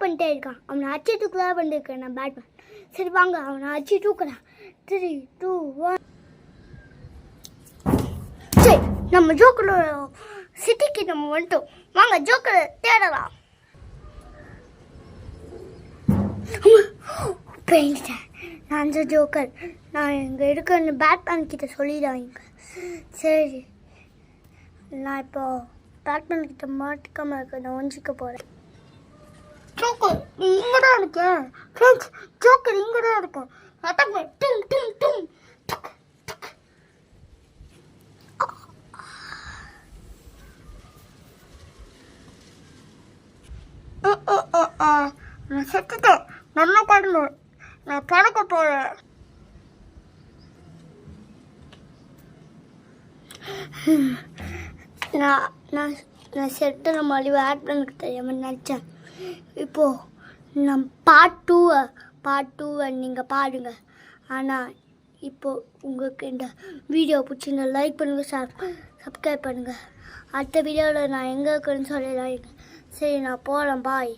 பண்ணிட்டே இருக்கான். அவனை அச்சு தூக்கலாம் பண்ணிருக்கேன் நான் பேட்மேன். சரி வாங்க அவனை அச்சு தூக்குறேன். 3, 2, 1. சரி நம்ம ஜோக்கரோட சிட்டிக்கு நம்ம வந்துட்டோம். வாங்க ஜோக்கரை தேடலாம். போயிட்டேன். நான் தான் ஜோக்கர். நான் இங்கே இருக்கேன்னு பேட்மேன் கிட்ட சொல்லிடுவாங்க. சரி நான் இப்போ பேட்மேன் கிட்ட மாட்டிக்காம இருக்க நான் ஒஞ்சிக்க போகிறேன். ஜோக்கர் இங்கே தான் இருக்கேன். ஃப்ரெண்ட்ஸ் ஜோக்கர் இங்கே தான் இருக்கும். அதான் டும் டும் டும் டக் டக். நான் செத்துட்டேன். நல்லா பாடணும். நான் பறக்க போகிறேன். நான் நான் நான் செட்டு நம்ம அழிவு பேட்மேனுக்கு தெரியாமல் நினச்சேன். இப்போது நான் பார்ட் டூவை நீங்கள் பாருங்க. ஆனால் இப்போது உங்களுக்கு இந்த வீடியோ பிடிச்சிருந்தா லைக் பண்ணுங்கள், சப்ஸ்கிரைப் பண்ணுங்கள். அடுத்த வீடியோவில் நான் எங்கே இருக்குன்னு சொல்லிடுறேன். சரி நான் போகிறேன். பாய்.